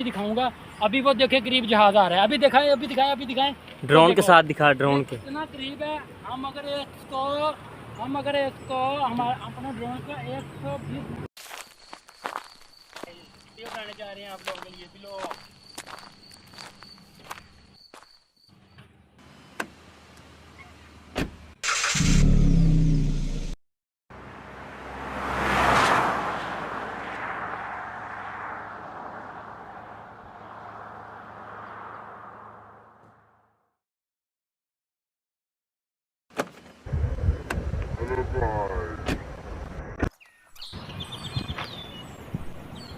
दिखाऊंगा। अभी वो देखे करीब जहाज आ रहा है, अभी दिखाएं ड्रोन के साथ दिखा, ड्रोन के इतना करीब है। हम अगर इसको हमारा अपने ड्रोन का 120 वीडियो बनाने जा रहे हैं आप लोगों के लिए। बिलो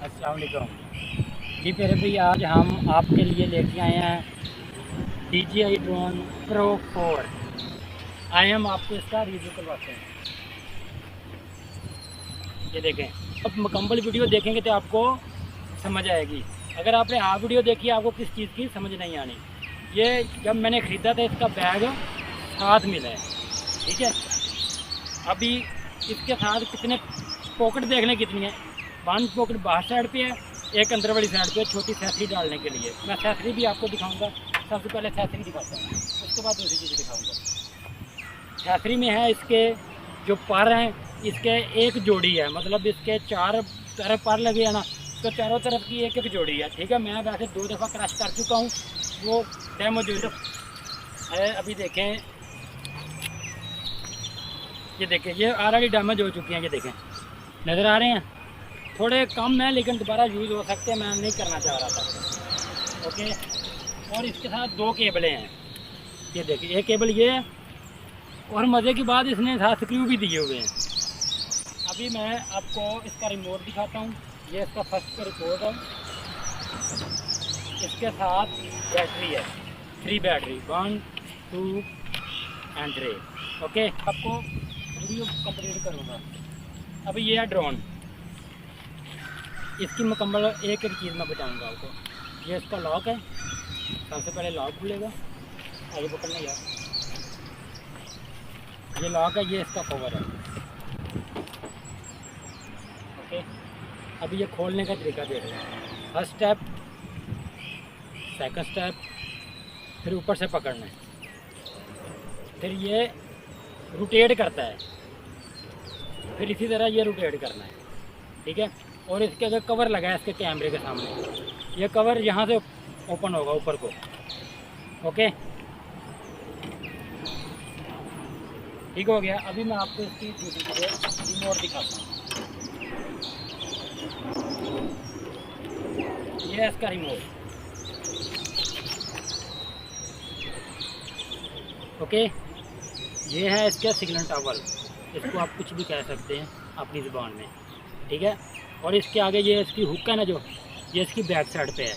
अस्सलाम वालेकुम जी मेरे भाई, आज हम आपके लिए लेके आए हैं DJI ड्रोन Pro 4। आए हम आपको इसका रिव्यू करवाते हैं। ये देखें, अब मुकम्मल वीडियो देखेंगे तो आपको समझ आएगी। अगर आपने हाफ वीडियो देखी आपको किस चीज़ की समझ नहीं आनी। ये जब मैंने ख़रीदा था इसका बैग साथ मिला है, ठीक है। अभी इसके साथ कितने पॉकेट देखने कितनी है। 1 पॉकेट बाहर साइड पे है, एक अंदर वाली साइड पे छोटी सैसरी डालने के लिए। मैं सैसरी भी आपको दिखाऊंगा। सबसे पहले सैसरी दिखाता हूँ, उसके बाद दूसरी चीज़ दिखाऊंगा। सैसरी में है इसके जो पर हैं, इसके एक जोड़ी है, मतलब इसके 4 तरफ पर लगे हैं ना, तो चारों तरफ की एक जोड़ी है, ठीक है। मैं वैसे 2 दफ़ा क्रश कर चुका हूँ, वो डेमो जो है। अभी देखें, ये देखें, ये ऑलरेडी डैमेज हो चुकी हैं। ये देखें, नज़र आ रहे हैं, थोड़े कम है लेकिन दोबारा यूज़ हो सकते हैं। मैं नहीं करना चाह रहा था, ओके। और इसके साथ 2 केबलें हैं। ये देखिए, एक केबल ये है, और मज़े की बात इसने साथ स्क्रू भी दिए हुए हैं। अभी मैं आपको इसका रिमोट दिखाता हूँ। ये इसका फर्स्ट का रिमोट है, इसके साथ बैटरी है, 3 बैटरी, 1 2 एंड 3, ओके। आपको वीडियो कंप्लीट करूँगा। अभी ये है ड्रोन, इसकी मुकम्मल एक चीज़ मैं बताऊंगा आपको। ये इसका लॉक है, सबसे पहले लॉक खुलेगा, आगे पकड़ना यार। ये लॉक है, ये इसका कवर है, ओके। अभी ये खोलने का तरीका दे रहे हैं। फर्स्ट स्टेप, सेकंड स्टेप, फिर ऊपर से पकड़ना है, फिर ये रोटेट करता है, फिर इसी तरह ये रोटेट करना है, ठीक है। और इसके अगर कवर लगा है इसके कैमरे के सामने, ये कवर यहाँ से ओपन होगा ऊपर को, ओके, ठीक हो गया। अभी मैं आपको इसकी दूसरी रिमोट दिखाता हूँ। ये है इसका रिमोट, ओके। ये है इसका सिग्नल टावर, इसको आप कुछ भी कह सकते हैं अपनी ज़ुबान में, ठीक है। और इसके आगे ये इसकी हुक है ना, जो ये इसकी बैक साइड पे है।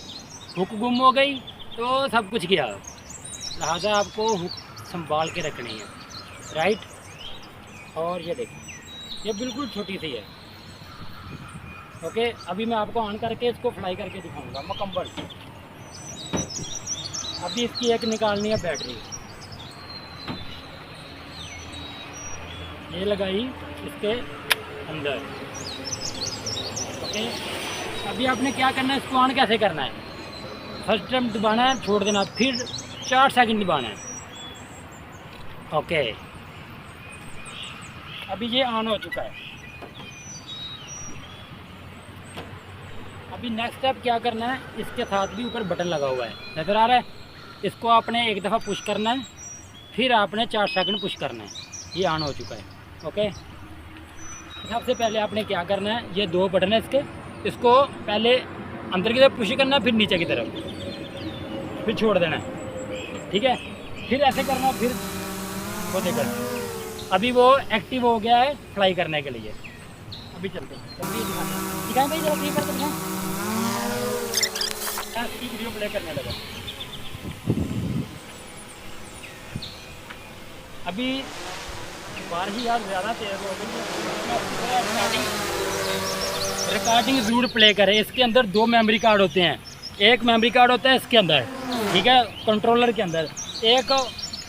हुक गुम हो गई तो सब कुछ गया, लिहाजा आपको हुक संभाल के रखनी है, राइट। और ये देखिए, ये बिल्कुल छोटी सी है, ओके। अभी मैं आपको ऑन करके इसको फ्लाई करके दिखाऊंगा मुकम्मल। अभी इसकी एक निकालनी है बैटरी, ये लगाई इसके अंदर, ओके। अभी आपने क्या करना है, इसको ऑन कैसे करना है। फर्स्ट टाइम दबाना है, छोड़ देना, फिर 4 सेकंड दबाना है, ओके। अभी ये ऑन हो चुका है। अभी नेक्स्ट स्टेप क्या करना है, इसके साथ भी ऊपर बटन लगा हुआ है, नज़र आ रहा है। इसको आपने एक दफ़ा पुश करना है, फिर आपने 4 सेकंड पुश करना है। ये ऑन हो चुका है, ओके। सबसे पहले आपने क्या करना है, ये 2 बटन है इसको पहले अंदर की तरफ पुश करना है, फिर नीचे की तरफ, फिर छोड़ देना है, ठीक है। फिर ऐसे करना, फिर वो देखकर अभी वो एक्टिव हो गया है फ्लाई करने के लिए। अभी चलते हैं, दिखाएं भाई, जरा क्लिक करके दिखाएं। वीडियो प्ले करने लगा। अभी बारिश यार ज़्यादा तेज़ हो गई, रिकॉर्डिंग ज़रूर प्ले करें। इसके अंदर 2 मेमोरी कार्ड होते हैं, एक मेमोरी कार्ड होता है इसके अंदर, ठीक है, कंट्रोलर के अंदर, एक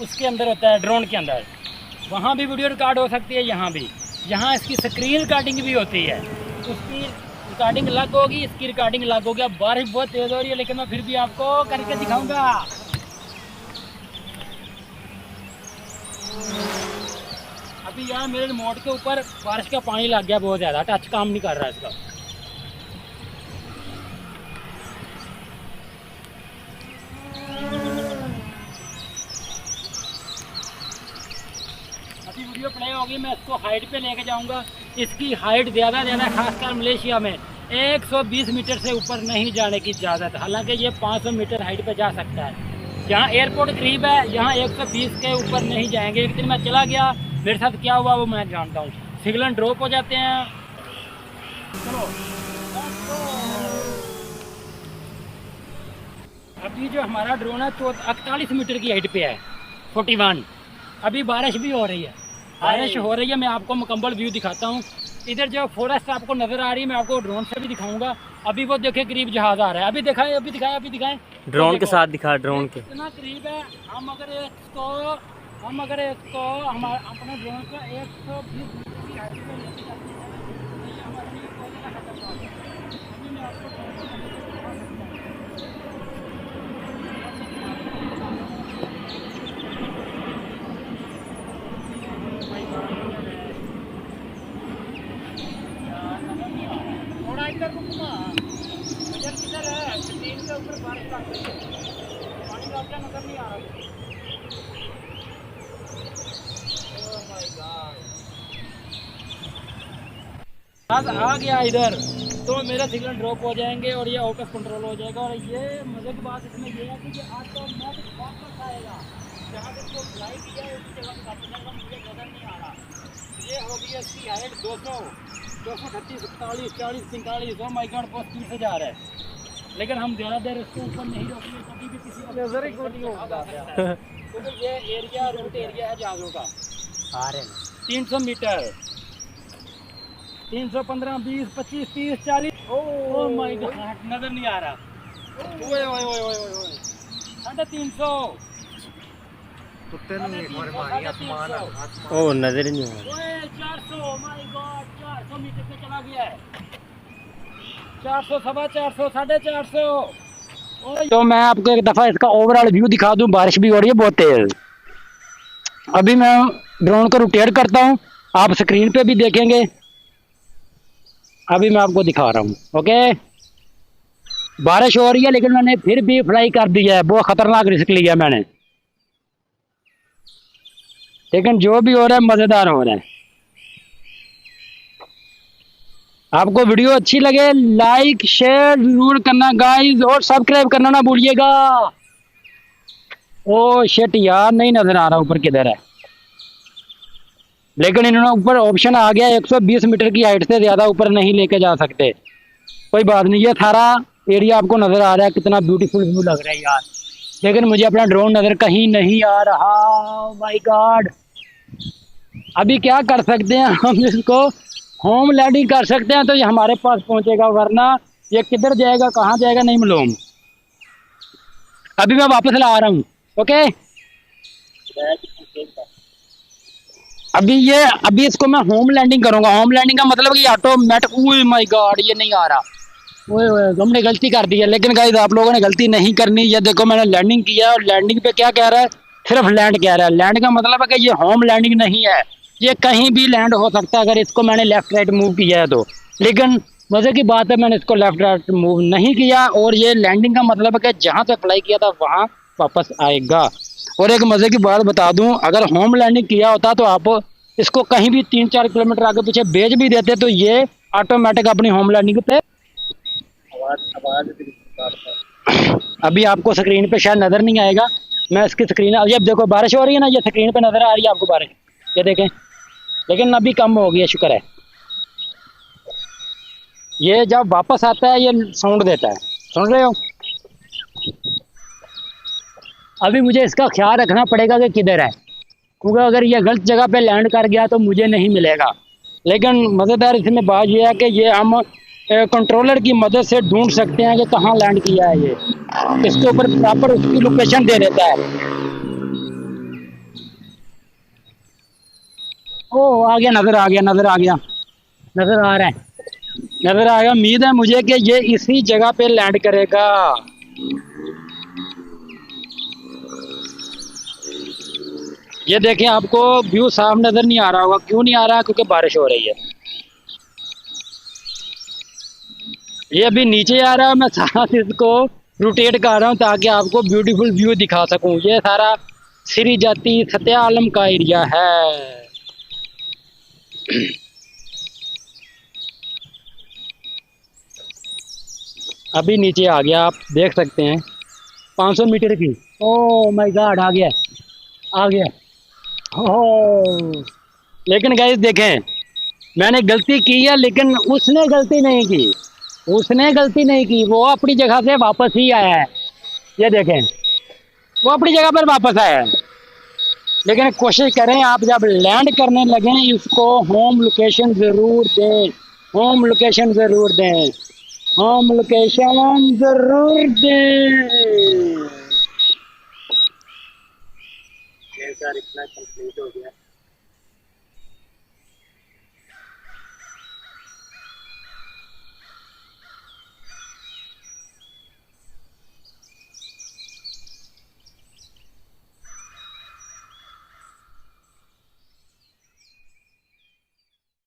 उसके अंदर होता है ड्रोन के अंदर। वहाँ भी वीडियो रिकॉर्ड हो सकती है, यहाँ भी। यहाँ इसकी स्क्रीन रिकॉर्डिंग भी होती है, उसकी रिकॉर्डिंग अलग होगी, इसकी रिकॉर्डिंग अलग होगी। अब बारिश बहुत तेज हो रही है लेकिन मैं फिर भी आपको करके दिखाऊंगा। अभी यहाँ मेरे रिमोट के ऊपर बारिश का पानी लग गया बहुत ज़्यादा, टच काम नहीं कर रहा है इसका। अभी वीडियो प्ले होगी, मैं इसको हाइट पे लेके जाऊंगा। इसकी हाइट ज़्यादा खासकर मलेशिया में 120 मीटर से ऊपर नहीं जाने की इजाज़त। हालांकि ये 500 मीटर हाइट पे जा सकता है। यहाँ एयरपोर्ट करीब है, यहाँ 120 के ऊपर नहीं जाएंगे। एक दिन मैं चला गया, मेरे साथ क्या हुआ वो मैं जानता हूँ। सिग्नल ड्रॉप हो जाते हैं। चलो अभी जो हमारा ड्रोन है 48 मीटर की हाइट पे है, 41। अभी बारिश भी हो रही है, बारिश हो रही है। मैं आपको मुकम्मल व्यू दिखाता हूँ। इधर जो फॉरेस्ट आपको नजर आ रही है, मैं आपको ड्रोन से भी दिखाऊंगा। अभी वो देखे करीब जहाज आ रहा है। अभी दिखाएं, अभी दिखाएं, अभी दिखाएं। ड्रोन के साथ दिखा, ड्रोन के इतना करीब है। हम अगर इसको हमारे अपने ड्रोन को 120 मीटर की हाइट पे लेके जाते हैं तो ये हमारे लिए बहुत ज़्यादा खतरनाक है। अभी मैं आपको थोड़ा इधर रुकना, नजर किधर है? स्क्रीन के ऊपर बारिश लग रही है, पानी लग गया, नजर नहीं आ रहा। ओह माय गॉड, आ गया इधर तो मेरा सिग्नल ड्रॉप हो जाएंगे और ये आउट ऑफ कंट्रोल हो जाएगा। और ये मजे की बात इसमें ये है कि ये ऑटोमेटिक वापस आएगा। जहाँ से इसको फ्लाई किया है उसी जगह पर जाएगा, मुझे नजर नहीं आ रहा। ये होगी इसकी हाइट 200, 238, 47, 40, 45। ओह माय गॉड, बहुत स्पीड से जा रहा है। लेकिन हम ज़्यादा देर इसको ऊपर नहीं रोकेंगे, कभी भी किसी को नजर ही नहीं होगा क्योंकि ये एरिया रूट एरिया है जहाज़ों का। आ रहे हैं 300 मीटर, 315, 20, 25, 30, 40। ओह माय गॉड, नजर नहीं आ रहा। ओए ओए ओए ओए ओए, 350। ओ नजर ही नहीं आ रहा। 400, माय गॉड, 400 मीटर पे चला गया है। 400, 450, 450। तो मैं आपको एक दफ़ा इसका ओवरऑल व्यू दिखा दूं। बारिश भी हो रही है बहुत तेज। अभी मैं ड्रोन को रोटेट करता हूं, आप स्क्रीन पे भी देखेंगे। अभी मैं आपको दिखा रहा हूं। ओके, बारिश हो रही है लेकिन मैंने फिर भी फ्लाई कर दिया है। बहुत खतरनाक रिस्क लिया मैंने, लेकिन जो भी हो रहा है मजेदार हो रहा है। आपको वीडियो अच्छी लगे लाइक शेयर जरूर करना गाइस, और सब्सक्राइब करना ना भूलिएगा। ओ शिट यार, नहीं नजर आ रहा ऊपर किधर है। लेकिन इन्होंने ऊपर ऑप्शन आ गया 120 मीटर की हाइट से ज्यादा ऊपर नहीं लेके जा सकते। कोई बात नहीं, ये सारा एरिया आपको नजर आ रहा है, कितना ब्यूटीफुल व्यू लग रहा है यार। लेकिन मुझे अपना ड्रोन नजर कहीं नहीं आ रहा। माय गॉड, अभी क्या कर सकते हैं हम, इसको होम लैंडिंग कर सकते हैं तो ये हमारे पास पहुंचेगा, वरना ये किधर जाएगा कहाँ जाएगा नहीं मालूम। अभी मैं वापस ला रहा हूँ। ओके, अभी इसको मैं होम लैंडिंग करूंगा। होम लैंडिंग का मतलब कि ऑटोमेटिक। ओह माय गॉड, ये नहीं आ रहा। ओए हमने गलती कर दी है। लेकिन गाइस आप लोगों ने गलती नहीं करनी। ये देखो मैंने लैंडिंग किया और लैंडिंग पे क्या कह रहा है, सिर्फ लैंड कह रहा है। लैंड का मतलब है कि ये होम लैंडिंग नहीं है, ये कहीं भी लैंड हो सकता है अगर इसको मैंने लेफ्ट राइट मूव किया है तो। लेकिन मजे की बात है मैंने इसको लेफ्ट राइट मूव नहीं किया, और ये लैंडिंग का मतलब है कि जहाँ से फ्लाई किया था वहाँ वापस आएगा। और एक मजे की बात बता दूं, अगर होम लैंडिंग किया होता तो आप इसको कहीं भी 3-4 किलोमीटर आगे पीछे भेज भी देते तो ये ऑटोमेटिक अपनी होम लैंडिंग पे। अभी आपको स्क्रीन पे शायद नजर नहीं आएगा, मैं इसकी स्क्रीन, ये देखो बारिश हो रही है ना, ये स्क्रीन पे नजर आ रही है आपको बारिश, ये देखें। लेकिन अभी कम हो गई है, शुक्र है। ये जब वापस आता है ये साउंड देता है, सुन रहे हो। अभी मुझे इसका ख्याल रखना पड़ेगा कि किधर है, क्योंकि अगर ये गलत जगह पे लैंड कर गया तो मुझे नहीं मिलेगा। लेकिन मज़ेदार इसमें बात यह है कि ये हम कंट्रोलर की मदद से ढूंढ सकते हैं कि कहाँ लैंड किया है। ये इसके ऊपर प्रॉपर उसकी लोकेशन दे देता है। ओ आ गया, नजर आ गया, नजर आ गया, नजर आ रहा है। नजर आएगा। उम्मीद है मुझे कि ये इसी जगह पे लैंड करेगा। ये देखें, आपको व्यू साफ नजर नहीं आ रहा होगा। क्यों नहीं आ रहा? क्योंकि बारिश हो रही है। ये अभी नीचे आ रहा है, मैं साथ इसको रोटेट कर रहा हूँ ताकि आपको ब्यूटीफुल व्यू दिखा सकूं। ये सारा श्री जाति सत्या आलम का एरिया है। अभी नीचे आ गया, आप देख सकते हैं 500 मीटर की। ओ माय गॉड, आ गया, आ गया। ओह, लेकिन गाइस देखें, मैंने गलती की है लेकिन उसने गलती नहीं की। उसने गलती नहीं की, वो अपनी जगह से वापस ही आया है। ये देखें, वो अपनी जगह पर वापस आया है। लेकिन कोशिश करें, आप जब लैंड करने लगें इसको होम लोकेशन ज़रूर दें। होम लोकेशन ज़रूर दें। होम लोकेशन ज़रूर दें। इतना कंप्लीट हो गया।